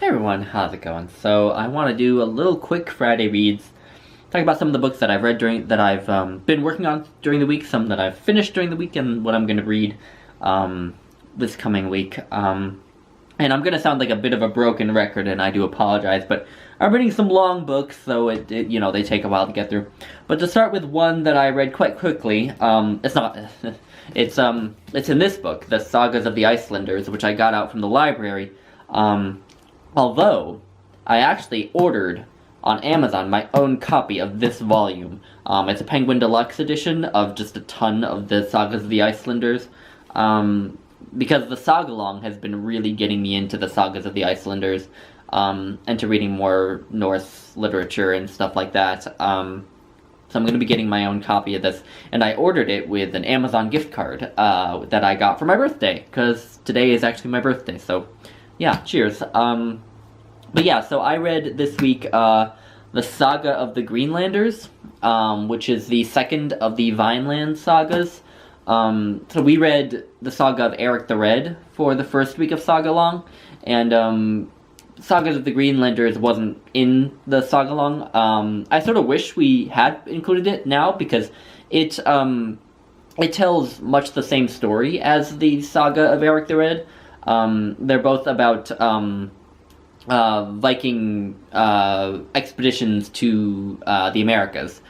Hey everyone, how's it going? So I want to do a little quick Friday reads, talk about some of the books that I've read that I've been working on during the week, some that I've finished during the week, and what I'm going to read this coming week. And I'm going to sound like a bit of a broken record, and I do apologize, but I'm reading some long books, so they take a while to get through. But to start with one that I read quite quickly, it's in this book, The Sagas of the Icelanders, which I got out from the library. Although, I actually ordered on Amazon my own copy of this volume. It's a Penguin Deluxe edition of just a ton of the Sagas of the Icelanders. Because the Saga has been really getting me into the Sagas of the Icelanders, and to reading more Norse literature and stuff like that. So I'm going to be getting my own copy of this, and I ordered it with an Amazon gift card that I got for my birthday, because today is actually my birthday, so yeah, cheers. But yeah, so I read this week the Saga of the Greenlanders, which is the second of the Vineland sagas. So we read the Saga of Eric the Red for the first week of Saga Long, and Sagas of the Greenlanders wasn't in the Saga Long. I sort of wish we had included it now, because it tells much the same story as the Saga of Eric the Red. They're both about Viking expeditions to the Americas.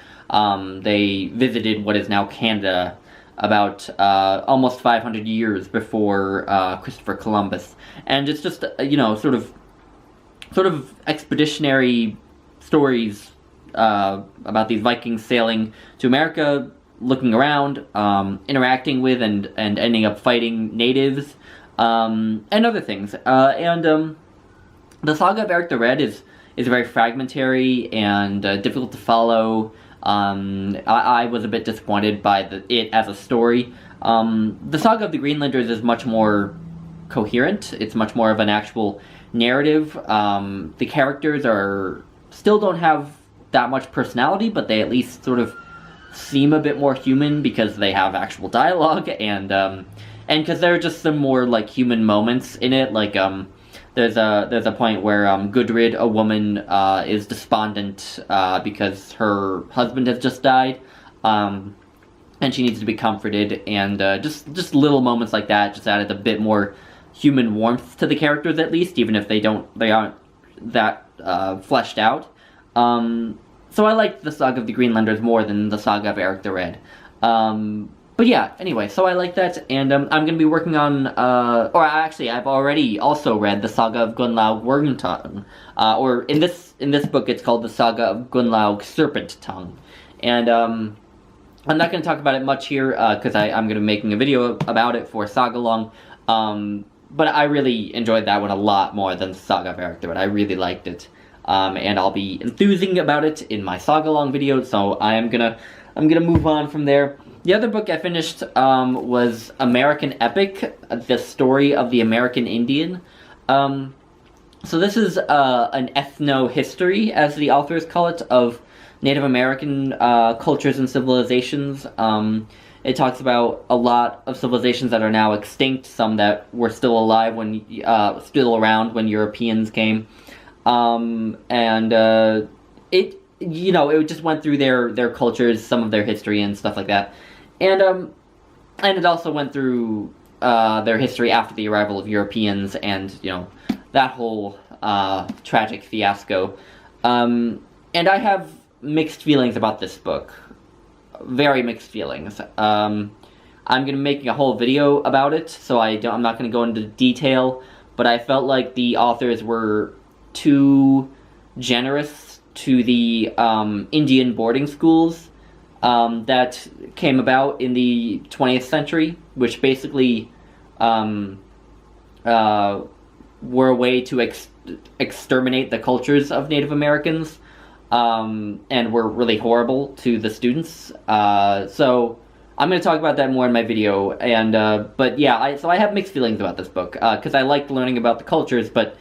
They visited what is now Canada about almost 500 years before Christopher Columbus, and it's just sort of expeditionary stories about these Vikings sailing to America, looking around, interacting with and ending up fighting natives, and other things. The Saga of Eric the Red is very fragmentary and difficult to follow. I was a bit disappointed by it as a story. The Saga of the Greenlanders is much more coherent. It's much more of an actual narrative. The characters still don't have that much personality, but they at least sort of seem a bit more human because they have actual dialogue, and because there are just some more like human moments in it. Like there's a point where Gudrid, a woman, is despondent because her husband has just died, and she needs to be comforted, and just little moments like that just added a bit more human warmth to the characters, at least, even if they aren't that fleshed out. So I liked the Saga of the Greenlanders more than the Saga of Eric the Red. But yeah, anyway, so I like that, and I'm going to be working on, I've already also read the Saga of Gunnlaug, or in this book it's called the Saga of Gunnlaug Serpent-tongue. And I'm not going to talk about it much here, because I'm going to be making a video about it for Saga Long, but I really enjoyed that one a lot more than the Saga of Eric the Red. I really liked it, and I'll be enthusing about it in my Saga Long video, so I'm gonna move on from there. The other book I finished was American Epic, The Story of the American Indian. So this is an ethno-history, as the authors call it, of Native American cultures and civilizations. It talks about a lot of civilizations that are now extinct, some that were still alive still around when Europeans came, it just went through their cultures, some of their history and stuff like that. And it also went through their history after the arrival of Europeans, and that whole tragic fiasco. And I have mixed feelings about this book, very mixed feelings. I'm gonna be making a whole video about it, so I'm not gonna go into detail. But I felt like the authors were too generous to the Indian boarding schools that came about in the 20th century, which basically were a way to exterminate the cultures of Native Americans, and were really horrible to the students. So I'm going to talk about that more in my video, and but yeah, so I have mixed feelings about this book, because I liked learning about the cultures, but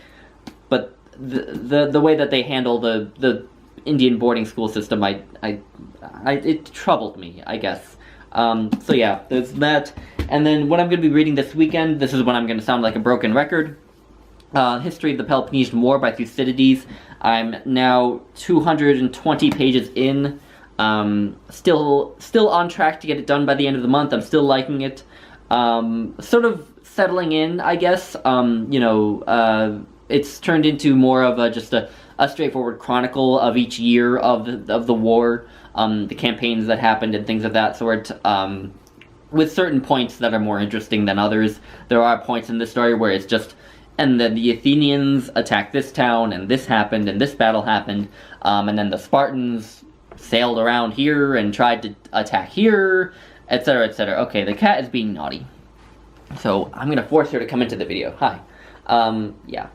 the way that they handle the Indian boarding school system, it troubled me, I guess. So yeah, there's that. And then what I'm going to be reading this weekend, this is when I'm going to sound like a broken record. History of the Peloponnesian War by Thucydides. I'm now 220 pages in. Still on track to get it done by the end of the month. I'm still liking it. Sort of settling in, I guess. It's turned into more of just a straightforward chronicle of each year of the war, the campaigns that happened and things of that sort. With certain points that are more interesting than others. There are points in the story where it's just, and then the Athenians attacked this town, and this happened, and this battle happened, and then the Spartans sailed around here and tried to attack here, etc., etc. Okay, the cat is being naughty. So I'm gonna force her to come into the video. Hi. Yeah.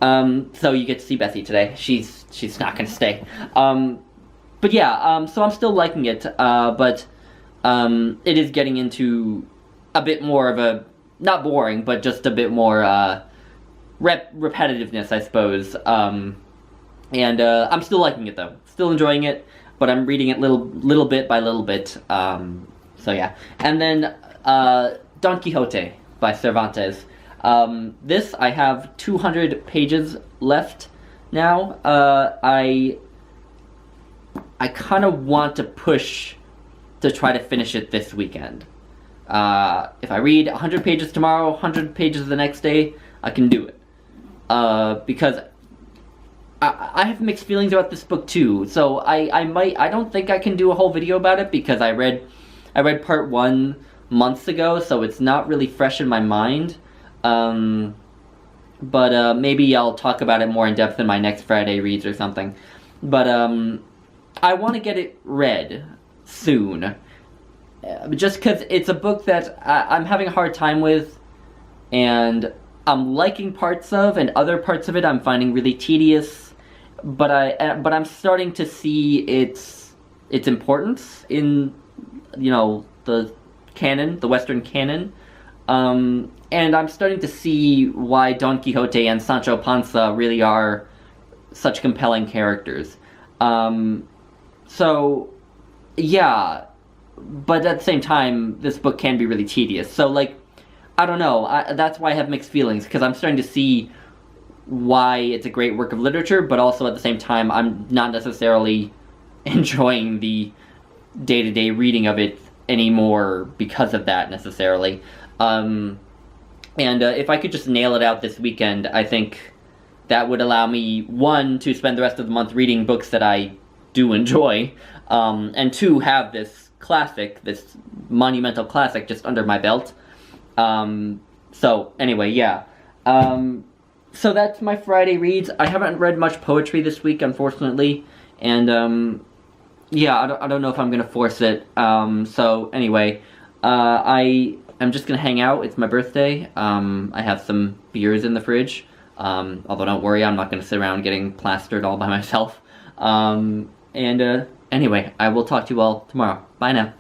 So you get to see Bessie today. She's not gonna stay. But yeah, so I'm still liking it, but it is getting into a bit more of a, not boring, but just a bit more, repetitiveness, I suppose. And I'm still liking it, though. Still enjoying it, but I'm reading it little bit by little bit. So yeah. And then, Don Quixote by Cervantes. This, I have 200 pages left now. I kind of want to push to try to finish it this weekend. If I read 100 pages tomorrow, 100 pages the next day, I can do it. Because I have mixed feelings about this book too. So I don't think I can do a whole video about it because I read part 1 months ago, so it's not really fresh in my mind. But maybe I'll talk about it more in depth in my next Friday reads or something. But I want to get it read soon, just because it's a book that I'm having a hard time with, and I'm liking parts of, and other parts of it I'm finding really tedious. But I'm starting to see its importance in, the canon, the Western canon, and I'm starting to see why Don Quixote and Sancho Panza really are such compelling characters. So, yeah, but at the same time, this book can be really tedious. So, I don't know, that's why I have mixed feelings, because I'm starting to see why it's a great work of literature, but also at the same time, I'm not necessarily enjoying the day-to-day reading of it anymore because of that, necessarily. And if I could just nail it out this weekend, I think that would allow me, 1, to spend the rest of the month reading books that I do enjoy, and 2, have this classic, this monumental classic just under my belt. So anyway, yeah. So that's my Friday reads. I haven't read much poetry this week, unfortunately, and yeah, I don't know if I'm gonna force it. So anyway, I'm just gonna hang out. It's my birthday. I have some beers in the fridge. Although don't worry, I'm not gonna sit around getting plastered all by myself. Anyway, I will talk to you all tomorrow. Bye now.